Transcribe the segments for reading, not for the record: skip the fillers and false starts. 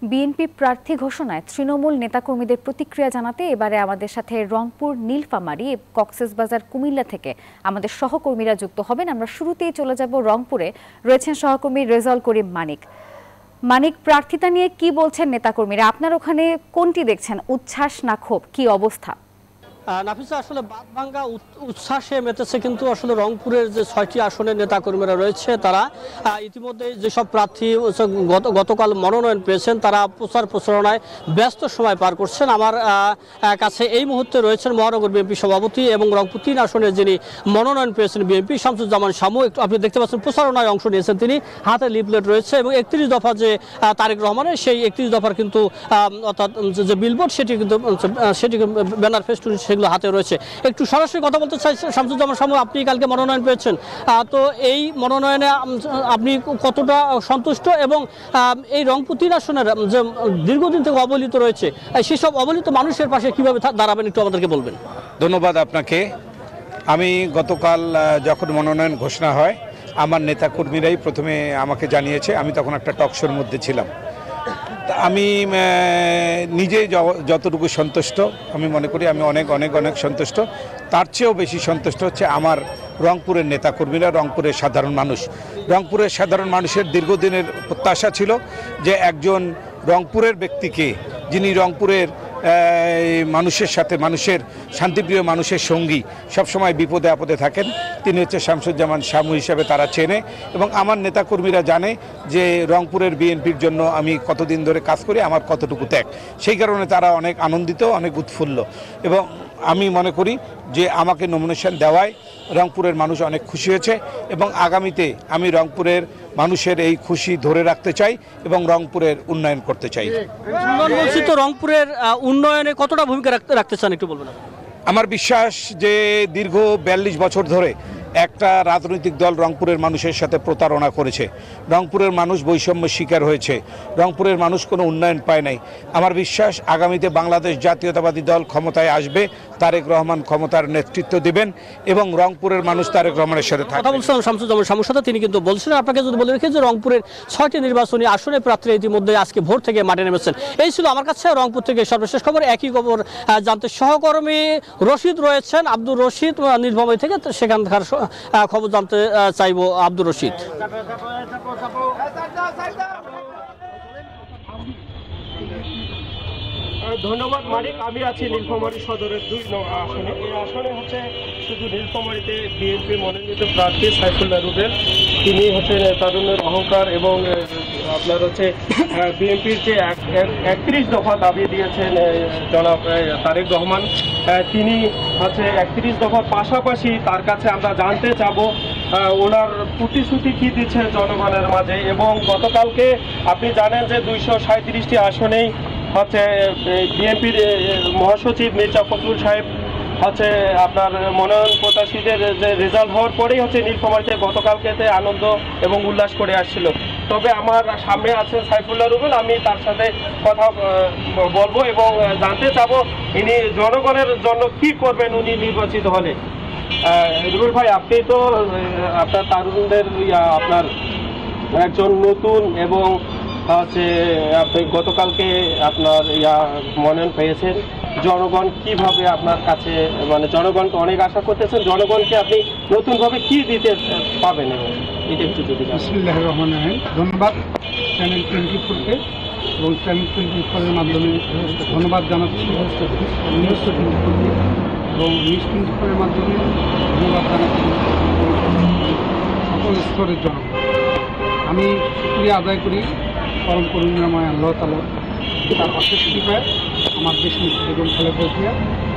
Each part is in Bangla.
বিএনপি প্রার্থী ঘোষণায় তৃণমূল নেতাকর্মীদের প্রতিক্রিয়া জানাতে এবারে আমাদের সাথে রংপুর, নীলফামারী, কক্সবাজার, কুমিল্লা থেকে আমাদের সহকর্মীরা যুক্ত হবেন। আমরা শুরুতেই চলে যাব রংপুরে। রয়েছেন সহকর্মী রেজাউল করিম মানিক। মানিক, প্রার্থিতা নিয়ে কি বলছেন নেতাকর্মীরা? আপনার ওখানে কোনটি দেখছেন, উচ্ছ্বাস না ক্ষোভ, কি অবস্থা? নাফিসা, আসলে বাঁধভাঙ্গা উচ্ছ্বাসে মেতেছে কিন্তু আসলে রংপুরের যে 6টি আসনের নেতাকর্মীরা রয়েছে তারা ইতিমধ্যে যেসব প্রার্থী গতকাল মনোনয়ন পেয়েছেন তারা প্রচার প্রচারণায় ব্যস্ত সময় পার করছেন। আমার কাছে এই মুহূর্তে রয়েছেন মহানগর বিএনপি সভাপতি এবং রংপুর 3 আসনের যিনি মনোনয়ন পেয়েছেন বিএনপি, শামসুজ্জামান শামু। একটু আপনি দেখতে পাচ্ছেন প্রচারণায় অংশ নিয়েছেন তিনি, হাতে লিফলেট রয়েছে এবং 31 দফা যে তারেক রহমানের সেই 31 দফার কিন্তু অর্থাৎ যে বিলবোর্ড সেটি ব্যানার ফেস্টুন সেগুলো হাতে রয়েছে। একটু সরাসরি কথা বলতে চাই শামসুজ্জামান শামু, আপনি কালকে মনোনয়ন পেয়েছেন, তো এই মনোনয়নে আপনি কতটা সন্তুষ্ট এবং এই রংপুর 3 আসনের যে দীর্ঘদিন থেকে অবহেলিত রয়েছে সেসব অবহেলিত মানুষের পাশে কিভাবে দাঁড়াবেন একটু আমাদেরকে বলবেন। ধন্যবাদ আপনাকে। আমি গতকাল যখন মনোনয়ন ঘোষণা হয় আমার নেতাকর্মীরাই প্রথমে আমাকে জানিয়েছে। আমি তখন একটা টকশোর মধ্যে ছিলাম। আমি নিজে যতটুকু সন্তুষ্ট আমি মনে করি আমি অনেক অনেক অনেক সন্তুষ্ট। তার চেয়েও বেশি সন্তুষ্ট হচ্ছে আমার রংপুরের নেতাকর্মীরা, রংপুরের সাধারণ মানুষ। রংপুরের সাধারণ মানুষের দীর্ঘদিনের প্রত্যাশা ছিল যে একজন রংপুরের ব্যক্তিকে, যিনি রংপুরের মানুষের সাথে, মানুষের শান্তিপ্রিয় মানুষের সঙ্গী, সবসময় বিপদে আপদে থাকেন, তিনি হচ্ছে শামসুজ্জামান শামু হিসাবে তারা চেনে। এবং আমার নেতাকর্মীরা জানে যে রংপুরের বিএনপির জন্য আমি কতদিন ধরে কাজ করি, আমার কতটুকু ত্যাগ। সেই কারণে তারা অনেক আনন্দিত, অনেক উৎফুল্ল। এবং আমি মনে করি যে আমাকে নমিনেশন দেওয়ায় রংপুরের মানুষ অনেক খুশি হয়েছে এবং আগামীতে আমি রংপুরের মানুষের এই খুশি ধরে রাখতে চাই এবং রংপুরের উন্নয়ন করতে চাই। রংপুরের উন্নয়নে কতটা ভূমিকা রাখতে চান একটু বলবেন? আমার বিশ্বাস যে দীর্ঘ 42 বছর ধরে একটা রাজনৈতিক দল রংপুরের মানুষের সাথে প্রতারণা করেছে। রংপুরের মানুষ বৈষম্যের শিকার হয়েছে, রংপুরের মানুষ কোনো উন্নয়ন পায় নাই। আমার বিশ্বাস আগামীতে বাংলাদেশ জাতীয়তাবাদী দল ক্ষমতায় আসবে, তারেক রহমান ক্ষমতার নেতৃত্ব দিবেন এবং রংপুরের মানুষ তারেক রহমানের সাথে থাকবে। কথা বলছিলাম শামসুজ্জামান শামুর সাথে, তিনি কিন্তু বলছিলেন, আপনাকে যদি বলে রেখে যে রংপুরের 6টি নির্বাচনী আসনে প্রার্থীরা ইতিমধ্যে আজকে ভোর থেকে মাঠে নেমেছেন। এই ছিল আমার কাছে রংপুর থেকে সর্বশেষ খবর। একই খবর জানতে সহকর্মী রশিদ রয়েছেন, আব্দুর রশিদ নীলফামারী থেকে, সেখানকার খবর জানতে চাইবো আব্দুর রশিদ। ধন্যবাদ মানিক। আমি আছি নীলফামারী সদরের 2 নং আসনে। এই আসনে হচ্ছে শুধু নীলফামারীতে বিএনপি মনোনীত প্রার্থী সাইফুল্লাহ রুবেল, তিনি হচ্ছেন তারুণ্যের অহংকার এবং আপনার হচ্ছে বিএনপির যে 31 দফা দাবি দিয়েছেন জনাব তারেক রহমান, তিনি হচ্ছে 31 দফার পাশাপাশি তার কাছে আমরা জানতে চাবো ওনার প্রতিশ্রুতি কী দিচ্ছে জনগণের মাঝে। এবং গতকালকে আপনি জানেন যে 237টি আসনেই হচ্ছে বিএনপির মহাসচিব মির্জা ফখরুল সাহেব হচ্ছে আপনার মনোনয়ন প্রত্যাশীদের যে রেজাল্ট হওয়ার পরেই হচ্ছে নীলফামারীতে গতকালকেতে আনন্দ এবং উল্লাস করে আসছিল। তবে আমার সামনে আছেন সাইফুল্লাহ রুবেল, আমি তার সাথে কথা বলবো এবং জানতে চাবো ইনি জনগণের জন্য কি করবেন উনি নির্বাচিত হলে। রুবেল ভাই, আপনি তো আপনার তারুণদের আপনার একজন নতুন এবং হচ্ছে আপনি গতকালকে আপনার মনোনয়ন পেয়েছেন, জনগণ কিভাবে আপনার কাছে, মানে জনগণ তো অনেক আশা করতেছেন, জনগণকে আপনি নতুনভাবে কি দিতে পাবেন এবং এটা একটু যদি। বিসমিল্লাহির রহমানির রহিম। ধন্যবাদ চ্যানেল 24-কে এবং চ্যানেল 24-এর মাধ্যমে ধন্যবাদ জানাচ্ছি নিউজ 24-কে এবং নিউজ 24-এর মাধ্যমে ধন্যবাদ জানাচ্ছি সকল স্তরের জনগণ। আমি শুকরিয়া আদায় করি পরম করুণাময় আল্লাহ তাআলা, তার অশেষ কৃপায় আমার দেশ নেত্রী বেগম খালেদা জিয়া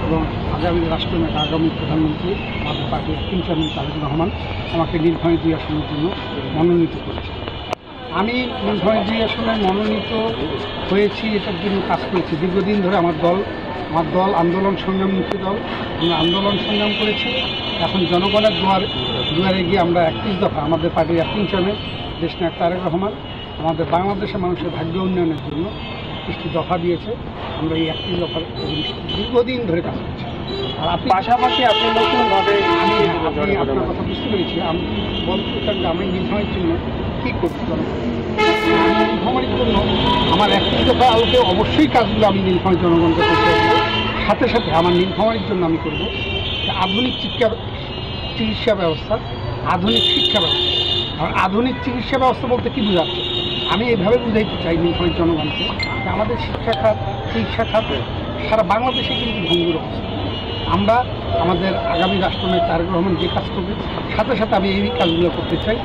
এবং আগামী রাষ্ট্রনেতা, আগামী প্রধানমন্ত্রী আমাদের পার্টির অ্যাক্টিং চেয়ারম্যান তারেক রহমান আমাকে নীলফামারী 2 আসনের জন্য মনোনীত করেছে। আমি নীলফামারী 2 আসনে মনোনীত হয়েছি, এটার জন্য কাজ করেছি দীর্ঘদিন ধরে। আমার দল আন্দোলন সংগ্রামমুখী দল, আমরা আন্দোলন সংগ্রাম করেছি। এখন জনগণের দুয়ারে গিয়ে আমরা 31 দফা, আমাদের পার্টির অ্যাক্টিং চেয়ারম্যান দেশনায়ক তারেক রহমান আমাদের বাংলাদেশের মানুষের ভাগ্য উন্নয়নের জন্য 31টি দফা দিয়েছে। আমরা এই 31 দফার দীর্ঘদিন ধরে কাজ করছি। আর পাশাপাশি আপনি নতুনভাবে, আমি আপনার কথা বুঝতে পেরেছি, আমি বলতে চান যে আমি নির্ভয়ের জন্য কী করছি। আমি নীলফামারীর জন্য আমার ব্যক্তিগত আলোকে অবশ্যই কাজগুলো আমি নীলফামারীর জনগণকে করতে হবে। সাথে সাথে আমার নীলফামারীর জন্য আমি করবো যে আধুনিক চিকিৎসা ব্যবস্থা, আধুনিক শিক্ষা ব্যবস্থা। আর আধুনিক চিকিৎসা ব্যবস্থা বলতে কী বোঝাচ্ছে, আমি এইভাবে বুঝাইতে চাই নীলফামারীর জনগণকে যে আমাদের শিক্ষা খাত, চিকিৎসা খাতে সারা বাংলাদেশে কিন্তু ভঙ্গুর অবস্থা। আমরা আমাদের আগামী রাষ্ট্রনেতা তারেক রহমান যে কাজ করবে, সাথে সাথে আমি এই কাজগুলো করতে চাই।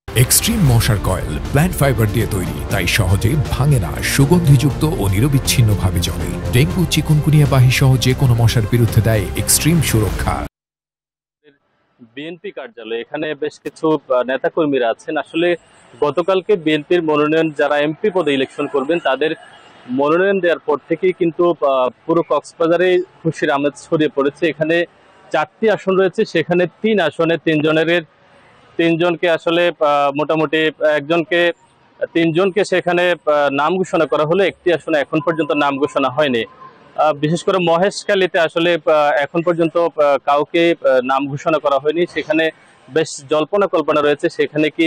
এক্সট্রিম মশার কয়েল প্ল্যান্ট ফাইবার দিয়ে তৈরি, তাই সহজে ভাঙে না, সুগন্ধিযুক্ত ও নিরবিচ্ছিন্নভাবে জ্বলে। ডেঙ্গু, চিকুনগুনিয়া বাহি সহ যে কোনো মশার বিরুদ্ধে দেয় এক্সট্রিম সুরক্ষা। বিএনপি কার্যালয়, এখানে বেশ কিছু নেতাকর্মীরা আছেন। আসলে গতকালকে বিএনপির মনোনয়ন, যারা এমপি পদে ইলেকশন করবেন তাদের মনোনয়ন দেওয়ার পর থেকেই কিন্তু পুরো কক্সবাজারে খুশির আমেজ ছড়িয়ে পড়েছে। এখানে 4টি আসন রয়েছে, সেখানে 3 আসনে তিনজনকে আসলে মোটামুটি তিনজনকে সেখানে নাম ঘোষণা করা হলো। একটি আসনে এখন পর্যন্ত নাম ঘোষণা হয়নি। বিশেষ করে মহেশখালীতে আসলে এখন পর্যন্ত কাউকে নাম ঘোষণা করা হয়নি। সেখানে বেশ জল্পনা কল্পনা রয়েছে, সেখানে কি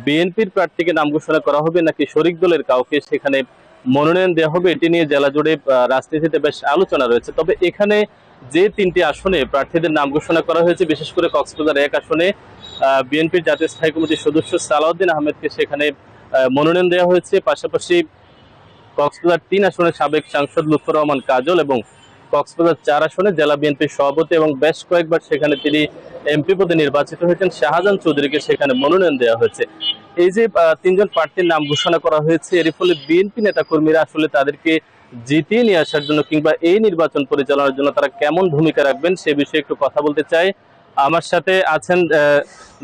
বিএনপির প্রার্থীকে নাম ঘোষণা করা হবে নাকি শরিক দলের কাউকে সেখানে মনোনয়ন দেওয়া হবে, এটি নিয়ে জেলা জুড়ে রাজনীতিতে বেশ আলোচনা রয়েছে। তবে এখানে যে 3টি আসনে প্রার্থীদের নাম ঘোষণা করা হয়েছে, বিশেষ করে কক্সবাজার 1 আসনে বিএনপির জাতীয় স্থায়ী কমিটির সদস্য সালাউদ্দিন আহমেদকে সেখানে মনোনয়ন দেওয়া হয়েছে। পাশাপাশি কক্সবাজার 3 আসনে সাবেক সাংসদ লুৎফর রহমান কাজল এবং কক্সবাজার 4 আসনে জেলা বিএনপির সভাপতি এবং বেশ কয়েকবার সেখানে তিনি এমপি পদে নির্বাচিত হয়েছেন শাহজাহান চৌধুরীকে সেখানে মনোনয়ন দেওয়া হয়েছে। এই যে 3জন প্রার্থীর নাম ঘোষণা করা হয়েছে, এর ফলে বিএনপি নেতাকর্মীরা আসলে তাদেরকে জিতিয়ে নিয়ে আসার জন্য কিংবা এই নির্বাচন পরিচালনার জন্য তারা কেমন ভূমিকা রাখবেন সে বিষয়ে একটু কথা বলতে চাই। আমার সাথে আছেন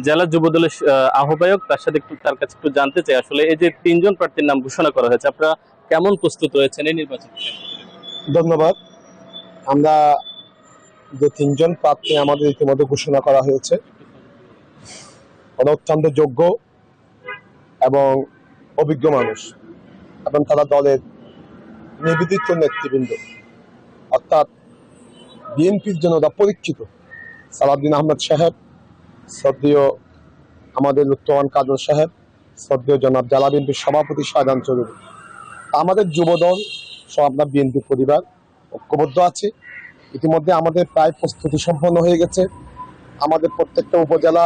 জেলা যুবদলের আহ্বায়ক, তার কাছে একটু জানতে চাই আসলে এই যে 3জন প্রার্থীর নাম ঘোষণা করা হয়েছে, আপনারা কেমন প্রস্তুত রয়েছেন এই নির্বাচন? ধন্যবাদ। আমরা যে 3জন প্রার্থী আমাদের ইতিমধ্যে ঘোষণা করা হয়েছে, ওরা অত্যন্ত যোগ্য এবং অভিজ্ঞ মানুষ এবং তারা দলের নিবেদিত নেতৃবৃন্দ, অর্থাৎ বিএনপির জন্য ওরা পরীক্ষিত। সালাউদ্দিন আহমেদ সাহেব, শ্রদ্ধেয় আমাদের লুৎফর কাজল সাহেব, শ্রদ্ধেয় জনাব জেলা বিএনপির সভাপতি শাহজাহান চৌধুরী, আমাদের যুবদল সব আপনার বিএনপি পরিবার ঐক্যবদ্ধ আছে। ইতিমধ্যে আমাদের প্রায় প্রস্তুতি সম্পন্ন হয়ে গেছে। আমাদের প্রত্যেকটা উপজেলা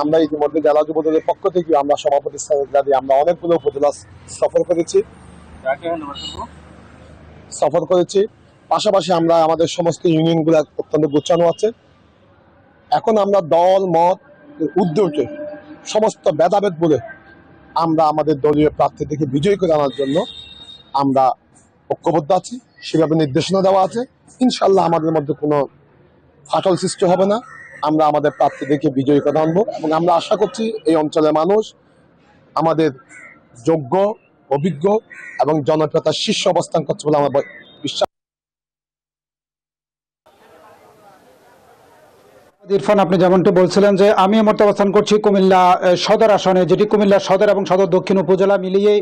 আমরা ইতিমধ্যে জেলা যুবদলের পক্ষ থেকে আমরা সভাপতি সেক্রেটারি আমরা অনেকগুলো উপজেলা সফর করেছি। পাশাপাশি আমরা আমাদের সমস্ত ইউনিয়নগুলো অত্যন্ত গোছানো আছে। এখন আমরা দল মত উদ্যোগে সমস্ত ভেদাভেদ বলে আমরা আমাদের দলীয় প্রার্থীদেরকে বিজয়ী করে আনার জন্য আমরা ঐক্যবদ্ধ আছি, সেভাবে নির্দেশনা দেওয়া আছে। ইনশাল্লাহ আমাদের মধ্যে কোনো ফাটল সৃষ্টি হবে না। আমরা আমাদের প্রার্থীদেরকে বিজয়ী করে আনবো এবং আমরা আশা করছি এই অঞ্চলের মানুষ আমাদের যোগ্য, অভিজ্ঞ এবং জনপ্রিয়তার শীর্ষ অবস্থান করছে বলে আমার বিশ্বাস। ইরফান, আপনি যেমনটি বলছিলেন যে আমি এই মুহূর্তে অবস্থান করছি কুমিল্লা সদর আসনে, যেটি কুমিল্লা সদর এবং সদর দক্ষিণ উপজেলা মিলিয়ে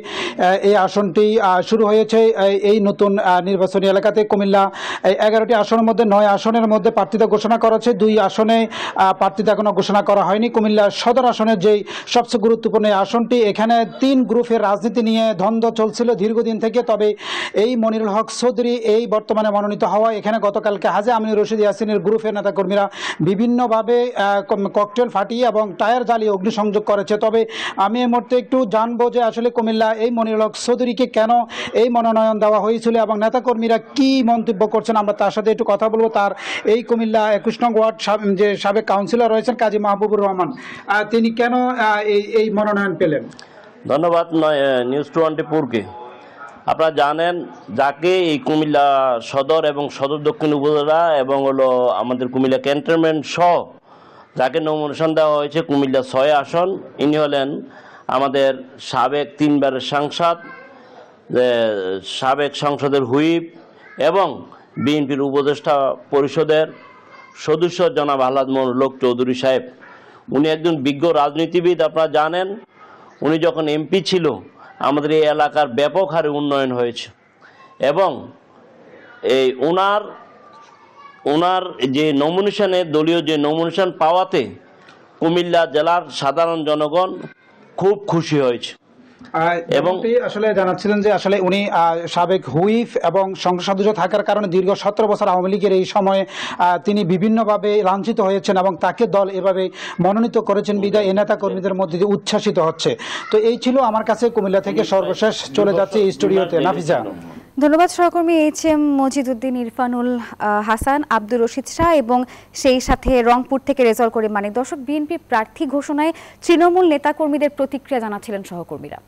এই আসনটি শুরু হয়েছে। এই নতুন নির্বাচনী এলাকাতে কুমিল্লা 11টি আসনের মধ্যে 9 আসনের মধ্যে প্রার্থীতা ঘোষণা করা হচ্ছে, 2 আসনে প্রার্থীতা এখনো ঘোষণা করা হয়নি। কুমিল্লা সদর আসনের যেই সবচেয়ে গুরুত্বপূর্ণ আসনটি, এখানে 3 গ্রুপের রাজনীতি নিয়ে দ্বন্দ্ব চলছিল দীর্ঘদিন থেকে। তবে এই মনিরুল হক চৌধুরী এই বর্তমানে মনোনীত হওয়া, এখানে গতকালকে হাজী আমিনুর রশিদ ইয়াসিনের গ্রুপের নেতাকর্মীরা বিভিন্নভাবে ককটেল ফাটিয়ে এবং টায়ার জ্বালিয়ে অগ্নিসংযোগ করেছে। তবে আমি এই মুহূর্তে একটু জানবো যে আসলে কুমিল্লা এই মনিরুল হক চৌধুরীকে কেন এই মনোনয়ন দেওয়া হয়েছিল এবং নেতাকর্মীরা কি মন্তব্য করছেন, আমরা তার সাথে একটু কথা বলবো। তার এই কুমিল্লা 21 নং ওয়ার্ড যে সাবেক কাউন্সিলর রয়েছেন কাজী মাহবুবুর রহমান, তিনি কেন এই মনোনয়ন পেলেন? ধন্যবাদ নিউজ 24কে। আপনারা জানেন যাকে এই কুমিল্লা সদর এবং সদর দক্ষিণ উপজেলা এবং হলো আমাদের কুমিল্লা ক্যান্টনমেন্ট সহ যাকে নমিনেশন দেওয়া হয়েছে কুমিল্লা 6 আসন, ইনি হলেন আমাদের সাবেক 3বারের সাংসদ, সাবেক সংসদের হুইপ এবং বিএনপির উপদেষ্টা পরিষদের সদস্য জনাব আহ্লাদ মোল্লক চৌধুরী সাহেব। উনি একজন বিজ্ঞ রাজনীতিবিদ। আপনারা জানেন উনি যখন এমপি ছিল আমাদের এই এলাকার ব্যাপক হারে উন্নয়ন হয়েছে এবং এই ওনার যে নমিনেশনে, দলীয় যে নমিনেশন পাওয়াতে কুমিল্লা জেলার সাধারণ জনগণ খুব খুশি হয়েছে। এবং আসলে জানাচ্ছিলেন যে আসলে উনি সাবেক হুইপ এবং সংসদ সদস্য থাকার কারণে দীর্ঘ 17 বছর আওয়ামী লীগের এই সময়ে তিনি বিভিন্নভাবে লাঞ্ছিত হয়েছেন এবং তাকে দল এভাবে মনোনীত করেছেন বিদায় এই নেতা কর্মীদের মধ্যে দিয়ে উচ্ছ্বাসিত হচ্ছে। তো এই ছিল আমার কাছে কুমিল্লা থেকে সর্বশেষ, চলে যাচ্ছে এই স্টুডিওতে নাফিজা। ধন্যবাদ সহকর্মী HM মজিদউদ্দিন, ইরফানুল হাসান, আব্দুর রশিদ শাহ এবং সেই সাথে রংপুর থেকে রেজাউল করিম মানিক। দর্শক, বিএনপি প্রার্থী ঘোষণায় তৃণমূল নেতাকর্মীদের প্রতিক্রিয়া জানাচ্ছিলেন সহকর্মীরা।